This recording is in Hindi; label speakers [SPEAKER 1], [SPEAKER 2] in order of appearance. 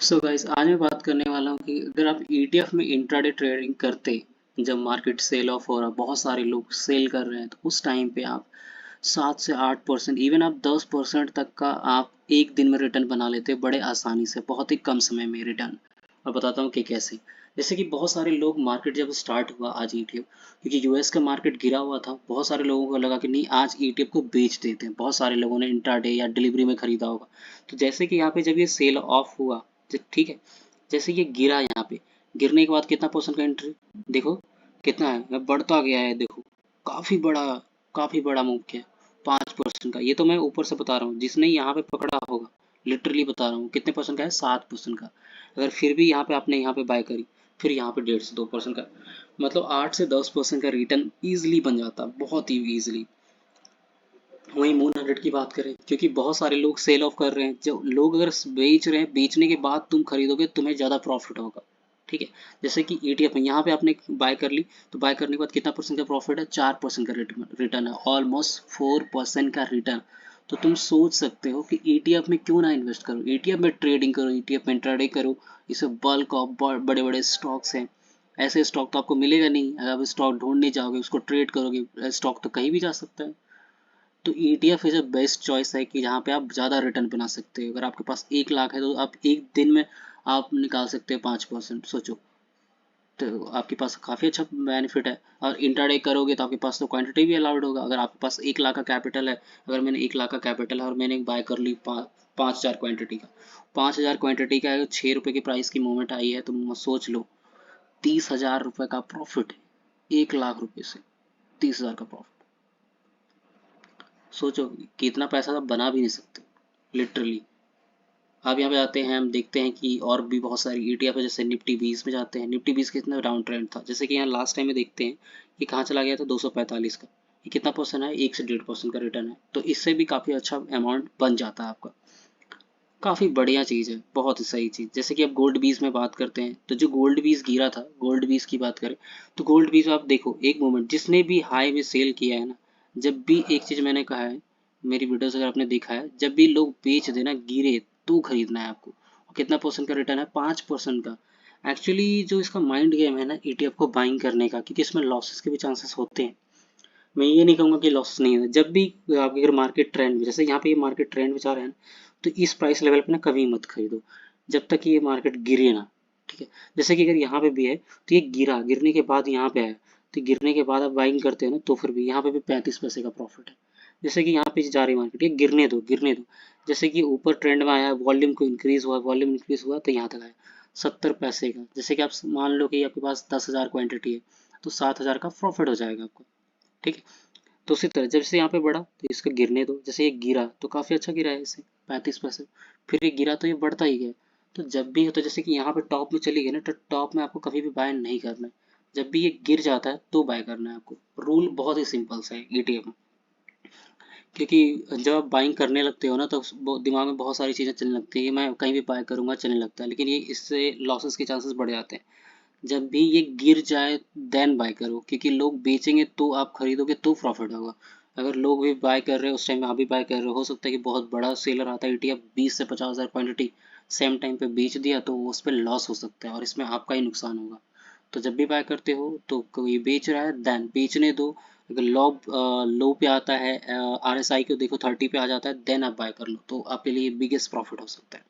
[SPEAKER 1] सो गाइस, आज मैं बात करने वाला हूँ कि अगर आप ईटीएफ में इंट्राडे ट्रेडिंग करते, जब मार्केट सेल ऑफ हो रहा, बहुत सारे लोग सेल कर रहे हैं, तो उस टाइम पे आप 7 से 8%, इवन आप 10% तक का आप एक दिन में रिटर्न बना लेते बड़े आसानी से, बहुत ही कम समय में रिटर्न। और बताता हूँ कि कैसे। जैसे कि बहुत सारे लोग, मार्केट जब स्टार्ट हुआ आज ईटीएफ, क्योंकि यूएस का मार्केट गिरा हुआ था, बहुत सारे लोगों को लगा कि नहीं, आज ईटीएफ को बेच देते हैं। बहुत सारे लोगों ने इंट्राडे या डिलीवरी में खरीदा होगा। तो जैसे कि यहाँ पे जब ये सेल ऑफ हुआ, ठीक है, जैसे ये गिरा, यहाँ पे गिरने के बाद कितना परसेंट का एंट्री देखो, कितना है, बढ़ता गया है, देखो, काफी बड़ा, काफी बड़ा मूव किया, 5% का। ये तो मैं ऊपर से बता रहा हूँ, जिसने यहाँ पे पकड़ा होगा, लिटरली बता रहा हूँ, कितने परसेंट का है, 7% का। अगर फिर भी यहाँ पे आपने यहाँ पे बाय करी, फिर यहाँ पे 1.5 से 2% का, मतलब 8 से 10% का रिटर्न ईजिली बन जाता, बहुत ही ईजिली। वहीं मून 100 की बात करें, क्योंकि बहुत सारे लोग सेल ऑफ कर रहे हैं, जो लोग अगर बेच रहे हैं, बेचने के बाद तुम खरीदोगे, तुम्हें ज़्यादा प्रॉफिट होगा। ठीक है, जैसे कि ईटीएफ में यहाँ पे आपने बाय कर ली, तो बाय करने के बाद कितना परसेंट का प्रॉफिट है, 4% का रिटर्न है, ऑलमोस्ट 4% का रिटर्न। तो तुम सोच सकते हो कि ईटीएफ में क्यों ना इन्वेस्ट करो, ईटीएफ में ट्रेडिंग करो, ईटीएफ में इंट्राडे करो। इसे बल्क ऑफ बड़े बड़े स्टॉक्स हैं, ऐसे स्टॉक तो आपको मिलेगा नहीं। अगर आप स्टॉक ढूंढने जाओगे, उसको ट्रेड करोगे, स्टॉक तो कहीं भी जा सकता है। तो ETF is a best choice है कि जहाँ पे आप ज़्यादा रिटर्न बना सकते हो। अगर आपके पास 1 लाख है, तो आप एक दिन में आप निकाल सकते हो 5%, सोचो। तो आपके पास काफ़ी अच्छा बेनिफिट है। और इंट्राडे करोगे तो आपके पास तो क्वांटिटी भी अलाउड होगा। अगर आपके पास 1 लाख का कैपिटल है, अगर मैंने 1 लाख का कैपिटल है और मैंने बाय कर ली 5,000 क्वांटिटी का, 5,000 क्वांटिटी का अगर 6 रुपये की प्राइस की मूवमेंट आई है, तो सोच लो, 30,000 रुपये का प्रॉफिट है, 1 लाख रुपये से 30,000 का प्रॉफिट। सोचो कि इतना पैसा आप बना भी नहीं सकते, लिटरली। अब यहाँ पे आते हैं, हम देखते हैं कि और भी बहुत सारी ईटीएफ है। जैसे निफ्टी 20 में जाते हैं, निफ्टी 20 कितना डाउन ट्रेंड था, जैसे कि यहाँ लास्ट टाइम में देखते हैं कि कहाँ चला गया था, 245 का। ये कितना परसेंट है, 1 से 1.5% का रिटर्न है, तो इससे भी काफ़ी अच्छा अमाउंट बन जाता है आपका। काफ़ी बढ़िया चीज़ है, बहुत ही सही चीज़। जैसे कि अब गोल्ड बीज में बात करते हैं, तो जो गोल्ड बीज गिरा था, गोल्ड बीज की बात करें, तो गोल्ड बीज आप देखो, एक मोमेंट, जिसने भी हाई में सेल किया है ना, जब भी, एक चीज़ मैंने कहा है, मेरी वीडियोस अगर आपने देखा है, जब भी लोग बेच देना, गिरे, तो खरीदना है आपको। और कितना परसेंट का रिटर्न है, 5% का। एक्चुअली जो इसका माइंड गेम है ना ईटीएफ को बाइंग करने का, क्योंकि इसमें लॉसेस के भी चांसेस होते हैं। मैं ये नहीं कहूँगा कि लॉस नहीं है। जब भी आपके अगर मार्केट ट्रेंड में, जैसे यहाँ पे ये मार्केट ट्रेंड में जा रहे हैं, तो इस प्राइस लेवल पे ना कभी मत खरीदो, जब तक कि ये मार्केट गिरे ना। ठीक है, जैसे कि अगर यहाँ पे भी है, तो ये गिरा, गिरने के बाद यहाँ पे आया, तो गिरने के बाद आप बाइंग करते हो ना, तो फिर भी यहाँ पे भी 35 पैसे का प्रॉफिट है। जैसे कि यहाँ पे जा रही मार्केट, ये गिरने दो, गिरने दो। जैसे कि ऊपर ट्रेंड में आया, वॉल्यूम को इंक्रीज हुआ, वॉल्यूम इंक्रीज हुआ, तो यहाँ तक आया 70 पैसे का। जैसे कि आप मान लो कि आपके पास 10,000 क्वांटिटी है, तो 7,000 का प्रॉफिट हो जाएगा आपको। ठीक है, तो उसी तरह जब से यहाँ पे बढ़ा, तो इसको गिरने दो। जैसे ये गिरा, तो काफ़ी अच्छा गिरा है इसे, 35%। फिर ये गिरा, तो ये बढ़ता ही गया। तो जब भी हो, तो जैसे कि यहाँ पे टॉप में चली गई ना, तो टॉप में आपको कभी भी बाय नहीं करना है। जब भी ये गिर जाता है, तो बाय करना है आपको। रूल बहुत ही सिंपल सा है ईटीएफ में। क्योंकि जब आप बाइंग करने लगते हो ना, तो दिमाग में बहुत सारी चीज़ें चलने लगती है, कि मैं कहीं भी बाय करूंगा, चलने लगता है, लेकिन ये इससे लॉसेस के चांसेस बढ़ जाते हैं। जब भी ये गिर जाए, देन बाय करो, क्योंकि लोग बेचेंगे तो आप खरीदोगे, तो प्रॉफिट होगा। अगर लोग भी बाय कर रहे हो, उस टाइम आप भी बाय कर रहे हो सकता है कि बहुत बड़ा सेलर आता है ईटीएफ, 20 से 50,000 क्वांटिटी सेम टाइम पे बेच दिया, तो उस पर लॉस हो सकता है और इसमें आपका ही नुकसान होगा। तो जब भी बाय करते हो, तो कोई बेच रहा है, देन बेचने दो। अगर लो पे आता है, आरएसआई को देखो 30 पे आ जाता है, देन आप बाय कर लो, तो आपके लिए बिगेस्ट प्रॉफिट हो सकता है।